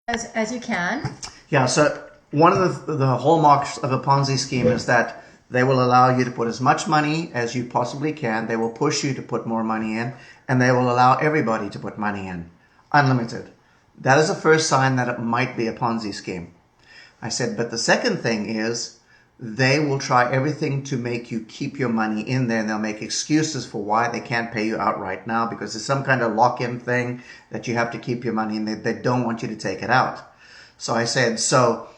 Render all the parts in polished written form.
as you can. Yeah, so one of the hallmarks of a Ponzi scheme is that they will allow you to put as much money as you possibly can. They will push you to put more money in, and they will allow everybody to put money in, unlimited. That is the first sign that it might be a Ponzi scheme. I said, but the second thing is they will try everything to make you keep your money in there, and they'll make excuses for why they can't pay you out right now because there's some kind of lock-in thing that you have to keep your money in. They don't want you to take it out. So I said, so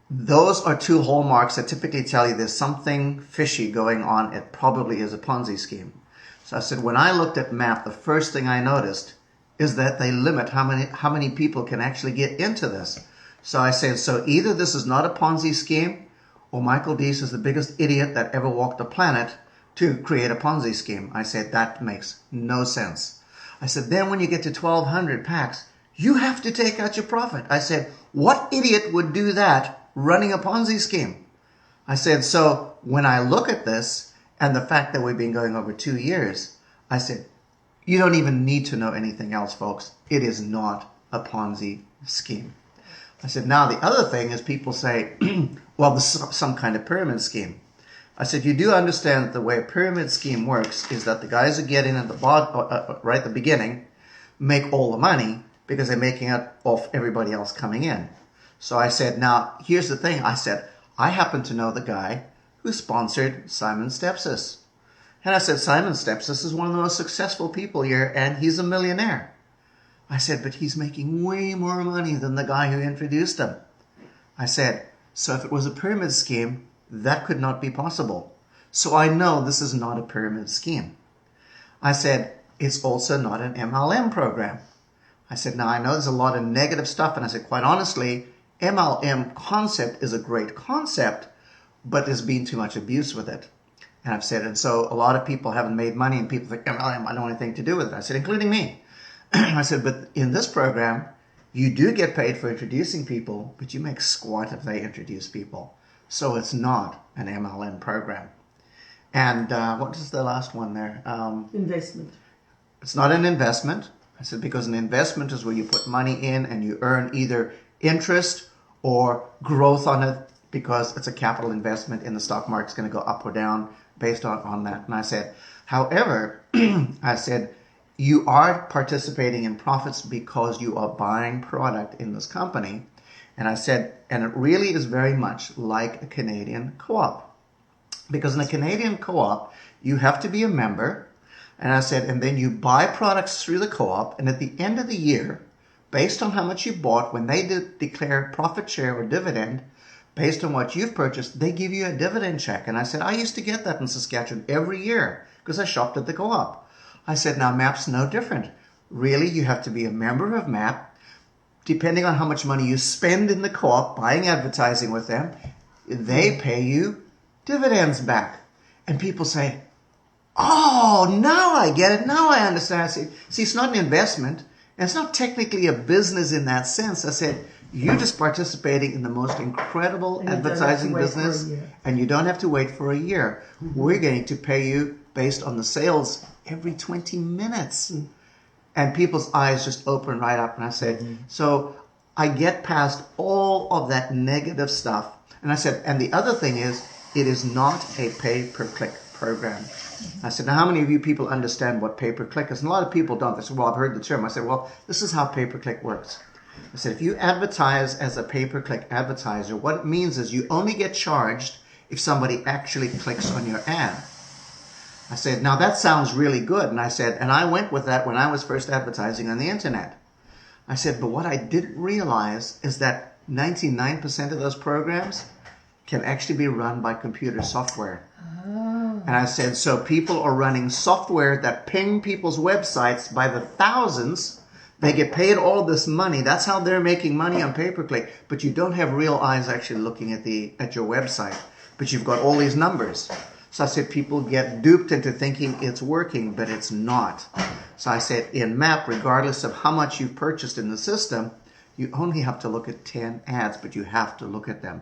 those are two hallmarks that typically tell you there's something fishy going on. It probably is a Ponzi scheme. So I said, when I looked at MAP, the first thing I noticed is that they limit how many people can actually get into this. So I said, so either this is not a Ponzi scheme, or Michael Deese is the biggest idiot that ever walked the planet to create a Ponzi scheme. I said, that makes no sense. I said, then when you get to 1,200 packs, you have to take out your profit. I said, what idiot would do that running a Ponzi scheme? I said, so when I look at this and the fact that we've been going over 2 years, I said, you don't even need to know anything else, folks. It is not a Ponzi scheme. I said, now the other thing is people say, well, this is some kind of pyramid scheme. I said, you do understand that the way a pyramid scheme works is that the guys who get in at the bottom, right at the beginning, make all the money because they're making it off everybody else coming in. So I said, now, here's the thing. I said, I happen to know the guy who sponsored Simon Stepsis. And I said, Simon Stepsis is one of the most successful people here, and he's a millionaire. I said, but he's making way more money than the guy who introduced him. I said, so if it was a pyramid scheme, that could not be possible. So I know this is not a pyramid scheme. I said, it's also not an MLM program. I said, now I know there's a lot of negative stuff, and I said, quite honestly, MLM concept is a great concept, but there's been too much abuse with it. And I've said, and so a lot of people haven't made money, and people think MLM, I don't want anything to do with it. I said, including me. I said, but in this program, you do get paid for introducing people, but you make squat if they introduce people. So it's not an MLM program. And what is the last one there? Investment. It's not an investment. I said, because an investment is where you put money in and you earn either interest or growth on it because it's a capital investment and the stock market's going to go up or down based on that. And I said, however, I said, you are participating in profits because you are buying product in this company. And I said, and it really is very much like a Canadian co-op. Because in a Canadian co-op, you have to be a member. And I said, and then you buy products through the co-op. And at the end of the year, based on how much you bought, when they declare profit share or dividend, based on what you've purchased, they give you a dividend check. And I said, I used to get that in Saskatchewan every year because I shopped at the co-op. I said, now MAP's no different. Really, you have to be a member of MAP. Depending on how much money you spend in the co-op buying advertising with them, they pay you dividends back. And people say, oh, now I get it. Now I understand. I say, see, it's not an investment. And it's not technically a business in that sense. I said, you're just participating in the most incredible advertising business, and you don't have to wait for a year. We're going to pay you based on the sales every 20 minutes. And people's eyes just open right up. And I said, so I get past all of that negative stuff. And I said, and the other thing is, it is not a pay-per-click program. I said, now how many of you people understand what pay-per-click is? And a lot of people don't. They said, well, I've heard the term. I said, well, this is how pay-per-click works. I said, if you advertise as a pay-per-click advertiser, what it means is you only get charged if somebody actually clicks on your ad. I said, now that sounds really good. And I said, and I went with that when I was first advertising on the internet. I said, but what I didn't realize is that 99% of those programs can actually be run by computer software. Oh. And I said, so people are running software that ping people's websites by the thousands. They get paid all this money. That's how they're making money on pay-per-click. But you don't have real eyes actually looking at your website. But you've got all these numbers. So I said, people get duped into thinking it's working, but it's not. So I said, in MAP, regardless of how much you've purchased in the system, you only have to look at 10 ads, but you have to look at them.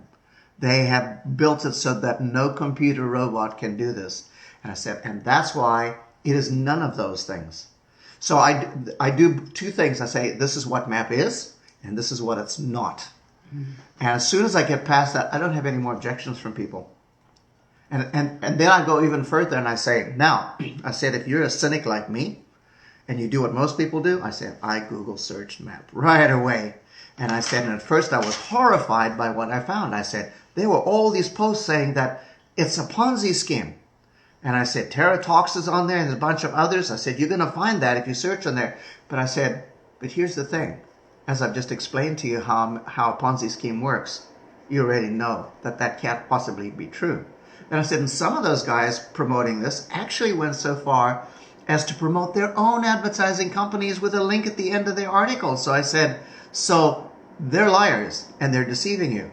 They have built it so that no computer robot can do this. And I said, and that's why it is none of those things. So I do two things. I say, this is what MAP is. and this is what it's not. And as soon as I get past that, I don't have any more objections from people. And then I go even further and I say, now, I said, if you're a cynic like me and you do what most people do, I said, I Google searched MAP right away. And I said, and at first I was horrified by what I found. I said, there were all these posts saying that it's a Ponzi scheme. And I said, Terra Talks is on there and a bunch of others. I said, you're going to find that if you search on there. But I said, but here's the thing. As I've just explained to you how a Ponzi scheme works, you already know that that can't possibly be true. And I said, and some of those guys promoting this actually went so far as to promote their own advertising companies with a link at the end of their article. So I said, so they're liars and they're deceiving you.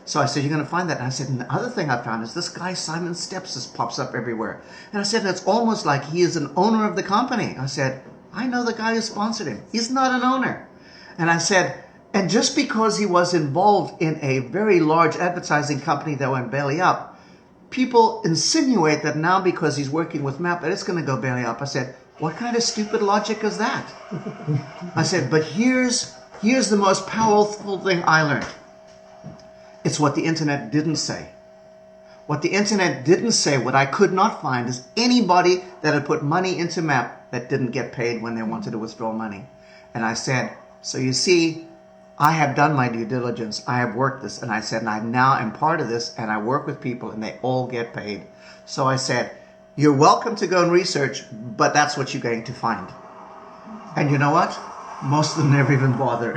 So I said, you're going to find that. And I said, and the other thing I found is this guy, Simon Steps, just pops up everywhere. And I said, it's almost like he is an owner of the company. I said, I know the guy who sponsored him. He's not an owner. And I said, and just because he was involved in a very large advertising company that went belly up, people insinuate that now because he's working with MAP that it's going to go belly up. I said, what kind of stupid logic is that? I said, but here's the most powerful thing I learned. It's what the internet didn't say. What the internet didn't say, what I could not find, is anybody that had put money into MAP that didn't get paid when they wanted to withdraw money. And I said, so you see, I have done my due diligence. I have worked this. And I said, and I now am part of this, and I work with people, and they all get paid. So I said, you're welcome to go and research, but that's what you're going to find. And you know what? Most of them never even bother.